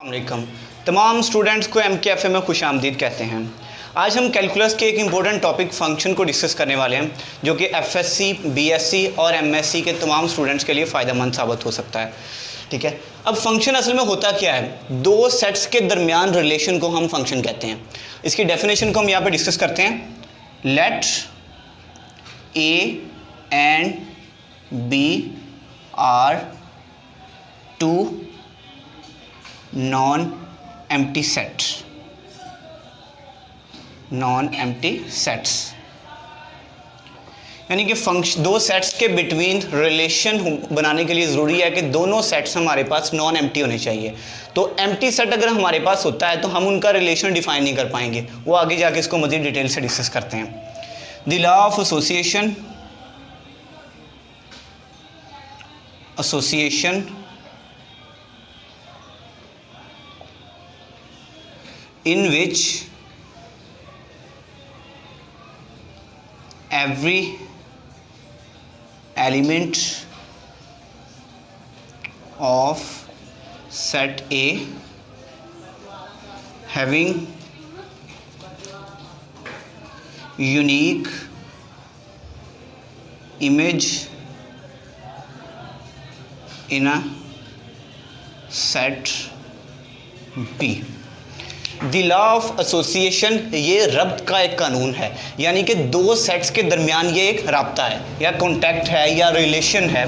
अस्सलामुअलैकुम तमाम स्टूडेंट्स को MKFA में खुश आमदीद कहते हैं। आज हम कैलकुलस के एक इम्पोर्टेंट टॉपिक फंक्शन को डिस्कस करने वाले हैं जो कि FSC, BSc और MSc के तमाम स्टूडेंट्स के लिए फ़ायदेमंद साबित हो सकता है। ठीक है, अब फंक्शन असल में होता क्या है, दो सेट्स के दरमियान रिलेशन को हम फंक्शन कहते हैं। इसकी डेफिनेशन को हम यहाँ पर डिस्कस करते हैं। Let A and B are two non empty sets, यानी कि दो सेट्स के बिटवीन रिलेशन बनाने के लिए ज़रूरी है कि दोनों सेट्स हमारे पास नॉन एम्प्टी होने चाहिए। तो एम्प्टी सेट अगर हमारे पास होता है तो हम उनका रिलेशन डिफाइन नहीं कर पाएंगे, वो आगे जाके इसको मज़ीद डिटेल से डिस्कस करते हैं। The law of association in which every element of set A having unique image in a set B। The law of association ये रब्त का एक कानून है, यानी कि दो सेट्स के दरमियान ये एक रब्ता है या कॉन्टैक्ट है या रिलेशन है।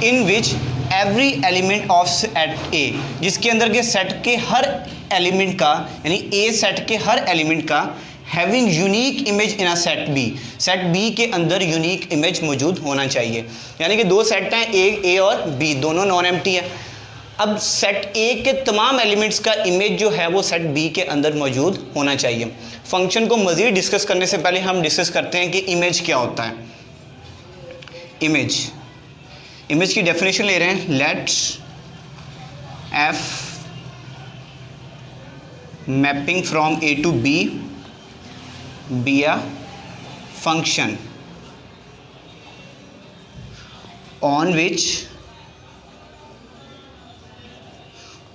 In which every element of set A, जिसके अंदर के सेट के हर एलिमेंट का, यानी ए सेट के हर एलिमेंट का having unique image in a set B, set B के अंदर यूनिक इमेज मौजूद होना चाहिए। यानी कि दो सेट हैं, ए और बी, दोनों नॉन एम्प्टी है। अब सेट ए के तमाम एलिमेंट्स का इमेज जो है वो सेट बी के अंदर मौजूद होना चाहिए। फंक्शन को मज़ीद डिस्कस करने से पहले हम डिस्कस करते हैं कि इमेज क्या होता है। इमेज की डेफिनेशन ले रहे हैं। Let F mapping from A to B B a function on which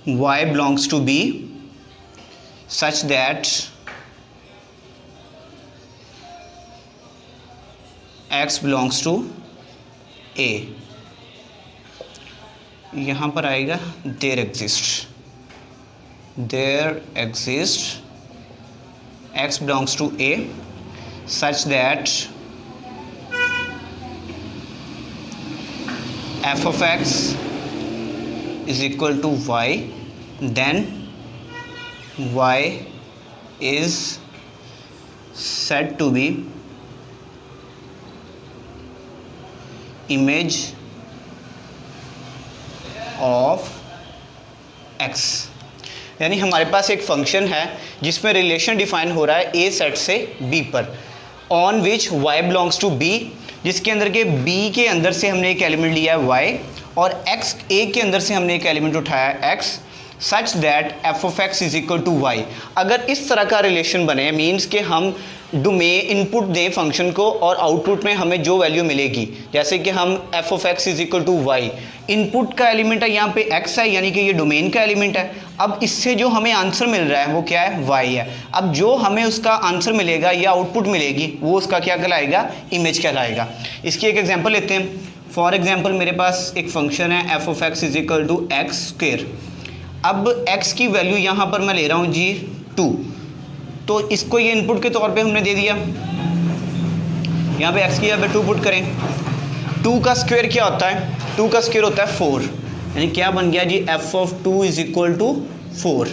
y belongs to B such that x belongs to A। यहाँ पर आएगा there exists x belongs to A such that f of x is equal to y, then y is said to be image of x। यानी हमारे पास एक function है जिसमें relation define हो रहा है ए सेट से बी पर, on which y belongs to b, जिसके अंदर के b के अंदर से हमने एक एलिमेंट लिया है y और x a के अंदर से हमने एक एलिमेंट उठाया है x, such that f of x is equal to y। अगर इस तरह का रिलेशन बने, मीन्स कि हम डोमेन इनपुट दें फंक्शन को और आउटपुट में हमें जो वैल्यू मिलेगी, जैसे कि हम f of x is equal to y, input का एलिमेंट है यहाँ पे x है, यानी कि ये डोमेन का एलिमेंट है। अब इससे जो हमें आंसर मिल रहा है वो क्या है, y है। अब जो हमें उसका आंसर मिलेगा या आउटपुट मिलेगी वो उसका क्या कहलाएगा, इमेज कहलाएगा। इसकी एक एग्जांपल लेते हैं। फॉर एग्जांपल मेरे पास एक फंक्शन है f of x is equal to X square. अब x की वैल्यू यहाँ पर मैं ले रहा हूँ जी 2, तो इसको ये इनपुट के तौर पे हमने दे दिया। यहाँ पे x की यहाँ पे 2 पुट करें। 2 का स्क्वायर क्या होता है, 2 का स्क्वायर होता है 4, यानी क्या बन गया जी, f of 2 is equal to 4।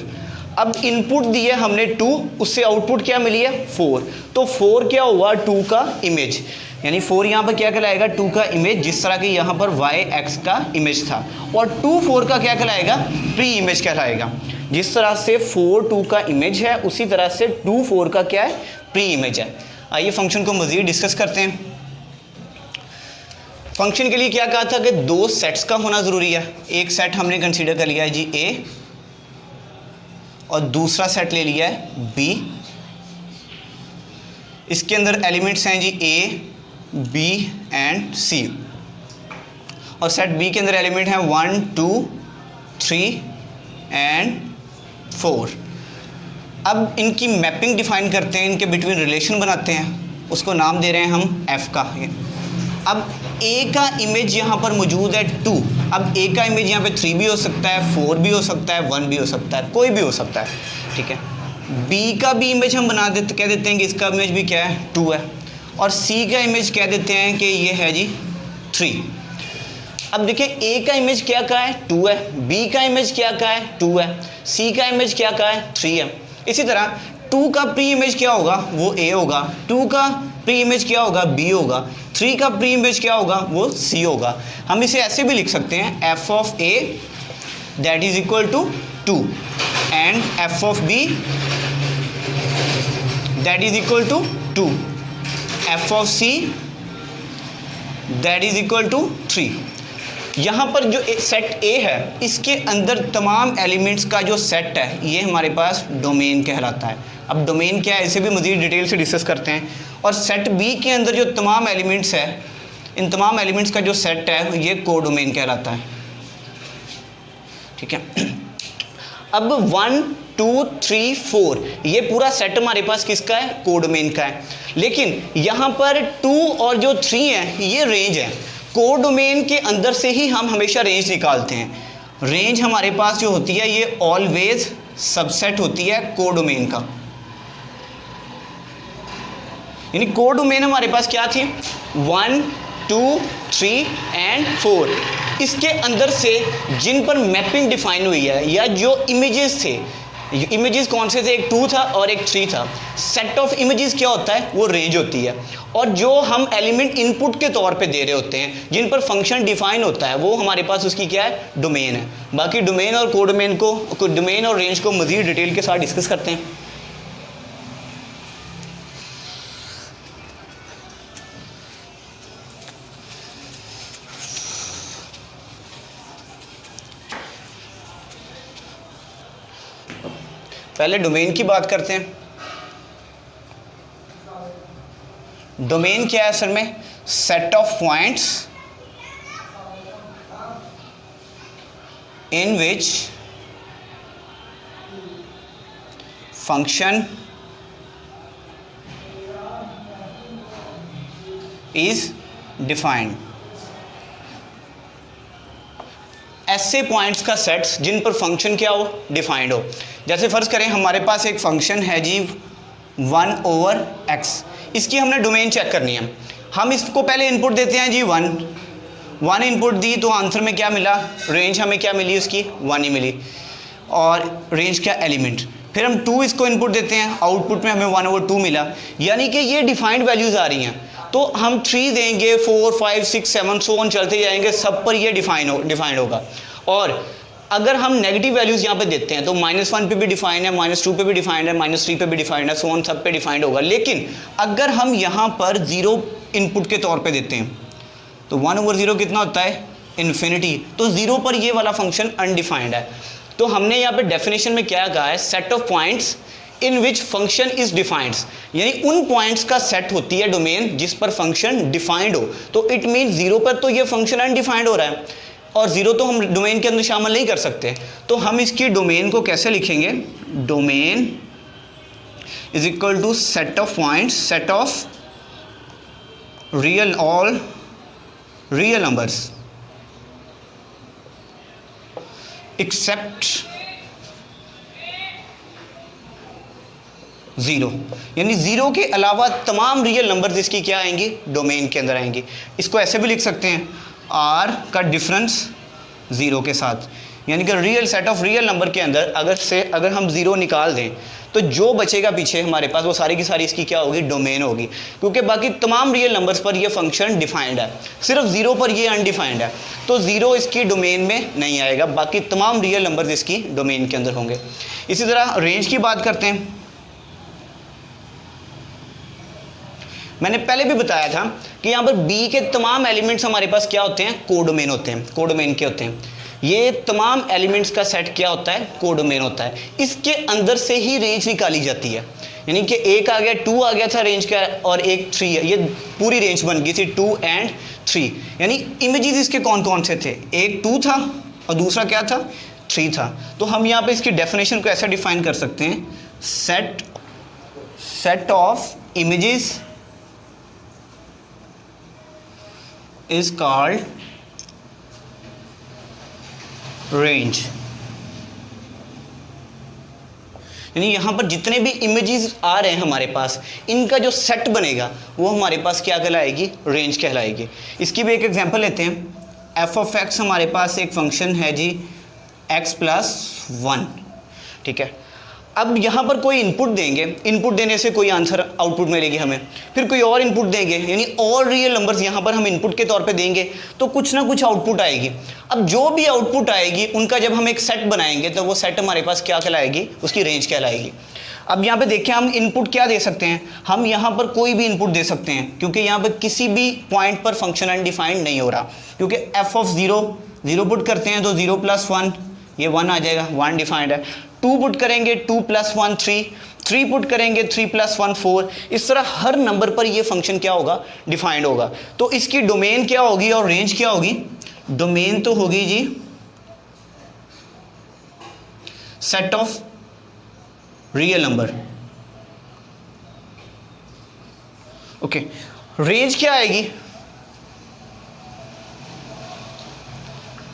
अब इनपुट दिए हमने 2, उससे आउटपुट क्या मिली है 4, तो 4 क्या हुआ 2 का इमेज, यानी 4 यहाँ पर क्या कहलाएगा 2 का इमेज, जिस तरह कि यहाँ पर y x का इमेज था। और 2 4 का क्या कहलाएगा, प्री इमेज कहलाएगा। जिस तरह से 4 2 का इमेज है, उसी तरह से 2 4 का क्या है, प्री इमेज है। आइए फंक्शन को मज़ीद डिस्कस करते हैं। फंक्शन के लिए क्या कहा था कि दो सेट्स का होना ज़रूरी है। एक सेट हमने कंसीडर कर लिया है जी A और दूसरा सेट ले लिया है B। इसके अंदर एलिमेंट्स हैं जी A, B एंड C और सेट B के अंदर एलिमेंट हैं 1 2 3 एंड 4। अब इनकी मैपिंग डिफाइन करते हैं, इनके बिटवीन रिलेशन बनाते हैं, उसको नाम दे रहे हैं हम f का। अब a का इमेज यहाँ पर मौजूद है 2। अब a का इमेज यहाँ पे 3 भी हो सकता है, 4 भी हो सकता है, 1 भी हो सकता है, कोई भी हो सकता है, ठीक है। b का भी इमेज हम बना देते, कह देते हैं कि इसका इमेज भी क्या है 2 है, और c का इमेज कह देते हैं कि ये है जी 3। अब देखिए a का इमेज क्या का है 2 है, b का इमेज क्या का है 2 है, c का इमेज क्या का है 3 है। इसी तरह 2 का प्री इमेज क्या होगा, वो a होगा, 2 का प्री इमेज क्या होगा, b होगा, 3 का प्री इमेज क्या होगा, वो c होगा। हम इसे ऐसे भी लिख सकते हैं f of a that is equal to 2 and f of b that is equal to 2, f of c that is equal to 3। यहाँ पर जो सेट A है, इसके अंदर तमाम एलिमेंट्स का जो सेट है ये हमारे पास डोमेन कहलाता है। अब डोमेन क्या है इसे भी मज़ीद डिटेल से डिस्कस करते हैं। और सेट B के अंदर जो तमाम एलिमेंट्स है, इन तमाम एलिमेंट्स का जो सेट है ये कोडोमेन कहलाता है, ठीक है। अब 1 2 3 4 ये पूरा सेट हमारे पास किसका है, कोडोमेन का है। लेकिन यहाँ पर 2 और जो 3 है ये रेंज है। कोडोमेन के अंदर से ही हम हमेशा रेंज निकालते हैं। रेंज हमारे पास जो होती है ये ऑलवेज सबसेट होती है कोडोमेन का। यानी कोडोमेन हमारे पास क्या थी 1 2 3 एंड 4। इसके अंदर से जिन पर मैपिंग डिफाइन हुई है या जो इमेजेस थे, इमेजेस कौन से थे, एक 2 था और एक 3 था। सेट ऑफ इमेजेस क्या होता है, वो रेंज होती है। और जो हम एलिमेंट इनपुट के तौर पे दे रहे होते हैं, जिन पर फंक्शन डिफाइन होता है, वो हमारे पास उसकी क्या है, डोमेन है। बाकी डोमेन और कोडोमेन को, डोमेन और रेंज को मज़ीद डिटेल के साथ डिस्कस करते हैं। पहले डोमेन की बात करते हैं। डोमेन क्या है असल में, set of points in which function is defined. ऐसे पॉइंट्स का सेट्स जिन पर फंक्शन क्या हो, डिफाइंड हो। जैसे फ़र्ज़ करें हमारे पास एक फंक्शन है जी 1/x, इसकी हमने डोमेन चेक करनी है। हम इसको पहले इनपुट देते हैं जी 1 इनपुट दी तो आंसर में क्या मिला, रेंज हमें क्या मिली, उसकी 1 ही मिली, और रेंज क्या, एलिमेंट। फिर हम 2 इसको इनपुट देते हैं, आउटपुट में हमें 1/2 मिला, यानी कि ये डिफाइंड वैल्यूज़ आ रही हैं। तो हम 3 देंगे, 4 5 6 7 सो ऑन चलते जाएंगे, सब पर ये डिफाइंड होगा। और अगर हम नेगेटिव वैल्यूज़ यहाँ पे देते हैं तो -1 पे भी डिफाइंड है, -2 पे भी डिफाइंड है, -3 पे भी डिफाइंड है, सो ऑन सब पे डिफाइंड होगा। लेकिन अगर हम यहाँ पर 0 इनपुट के तौर पे देते हैं तो 1/0 कितना होता है, इन्फिनिटी। तो 0 पर ये वाला फंक्शन अनडिफाइंड है। तो हमने यहाँ पे डेफिनेशन में क्या कहा है, set of points in which function is defined, यानी उन पॉइंट्स का सेट होती है डोमेन जिस पर फंक्शन डिफाइंड हो। तो इट मीन 0 पर तो ये फंक्शन अनडिफाइंड हो रहा है, और 0 तो हम डोमेन के अंदर शामिल नहीं कर सकते। तो हम इसकी डोमेन को कैसे लिखेंगे, domain is equal to set of points, set of real, all real numbers except 0, यानी 0 के अलावा तमाम रियल नंबर्स इसकी क्या आएंगी, डोमेन के अंदर आएंगी। इसको ऐसे भी लिख सकते हैं, r का डिफरेंस 0 के साथ, यानी कि real set of real number के अंदर अगर हम 0 निकाल दें तो जो बचेगा पीछे हमारे पास वो सारी की सारी इसकी क्या होगी, डोमेन होगी। क्योंकि बाकी तमाम रियल नंबर्स पर ये फंक्शन डिफाइंड है, सिर्फ 0 पर ये अनडिफाइंड है, तो 0 इसकी डोमेन में नहीं आएगा, बाकी तमाम रियल नंबर्स इसकी डोमेन के अंदर होंगे। इसी तरह रेंज की बात करते हैं। मैंने पहले भी बताया था कि यहाँ पर B के तमाम एलिमेंट्स हमारे पास क्या होते हैं, कोडोमेन होते हैं, कोडोमेन के होते हैं। ये तमाम एलिमेंट्स का सेट क्या होता है, कोडोमेन होता है। इसके अंदर से ही रेंज निकाली जाती है, यानी कि 1 आ गया, 2 आ गया था रेंज का, और एक 3 है, ये पूरी रेंज बन गई थी 2 एंड 3। यानी इमेजेस इसके कौन कौन से थे, एक 2 था और दूसरा क्या था, 3 था। तो हम यहाँ पे इसकी डेफिनेशन को ऐसा डिफाइन कर सकते हैं, set of images is called range. यानी यहाँ पर जितने भी इमेजेस आ रहे हैं हमारे पास, इनका जो सेट बनेगा वो हमारे पास क्या कहलाएगी, रेंज कहलाएगी। इसकी भी एक एग्जांपल लेते हैं। एफ ऑफ एक्स हमारे पास एक फंक्शन है जी x+1, ठीक है। अब यहाँ पर कोई इनपुट देंगे, इनपुट देने से कोई आंसर आउटपुट मिलेगी हमें, फिर कोई और इनपुट देंगे, यानी और रियल नंबर्स यहाँ पर हम इनपुट के तौर पे देंगे तो कुछ ना कुछ आउटपुट आएगी। अब जो भी आउटपुट आएगी उनका जब हम एक सेट बनाएंगे तो वो सेट हमारे पास क्या कहलाएगी, उसकी रेंज कहलाएगी। अब यहाँ पे देखिए हम इनपुट क्या दे सकते हैं, हम यहाँ पर कोई भी इनपुट दे सकते हैं, क्योंकि यहाँ पर किसी भी पॉइंट पर फंक्शन अनडिफाइंड नहीं हो रहा, क्योंकि एफ ऑफ 0 पुट करते हैं तो 0+1 ये 1 आ जाएगा, 1 डिफाइंड है। 2 पुट करेंगे 2+1 3 पुट करेंगे 3+1 4। इस तरह हर नंबर पर ये फंक्शन क्या होगा, डिफाइंड होगा। तो इसकी डोमेन क्या होगी और रेंज क्या होगी, डोमेन तो होगी जी set of real number, okay. Range क्या आएगी,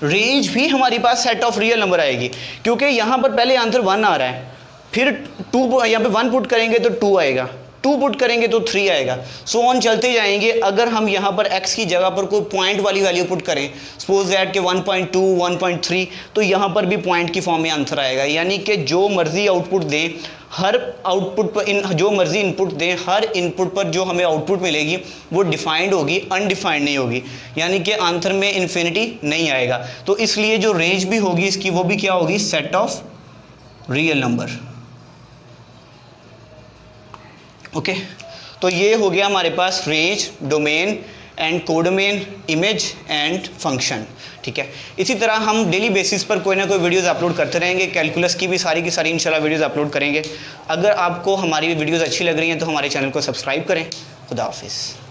रेंज भी हमारी पास सेट ऑफ रियल नंबर आएगी, क्योंकि यहाँ पर पहले आंसर 1 आ रहा है, फिर 2 यहाँ पे 1 पुट करेंगे तो 2 आएगा, 2 पुट करेंगे तो 3 आएगा, सो ऑन चलते जाएंगे। अगर हम यहाँ पर x की जगह पर कोई पॉइंट वाली वैल्यू पुट करें, सपोज दैट के 1.2 1.3, तो यहाँ पर भी पॉइंट की फॉर्म में आंसर आएगा। यानी कि जो मर्जी आउटपुट दें, हर आउटपुट पर जो मर्जी इनपुट दें, हर इनपुट पर जो हमें आउटपुट मिलेगी वो डिफाइंड होगी, अनडिफाइंड नहीं होगी, यानी कि आंसर में इन्फिनिटी नहीं आएगा। तो इसलिए जो रेंज भी होगी इसकी वो भी क्या होगी, set of real number, okay. तो ये हो गया हमारे पास range, domain and codomain, image and function, ठीक है। इसी तरह हम डेली बेसिस पर कोई ना कोई वीडियोस अपलोड करते रहेंगे, कैलकुलस की भी सारी की सारी इंशाल्लाह वीडियोस अपलोड करेंगे। अगर आपको हमारी वीडियोस अच्छी लग रही हैं तो हमारे चैनल को सब्सक्राइब करें। खुदा हाफिज़।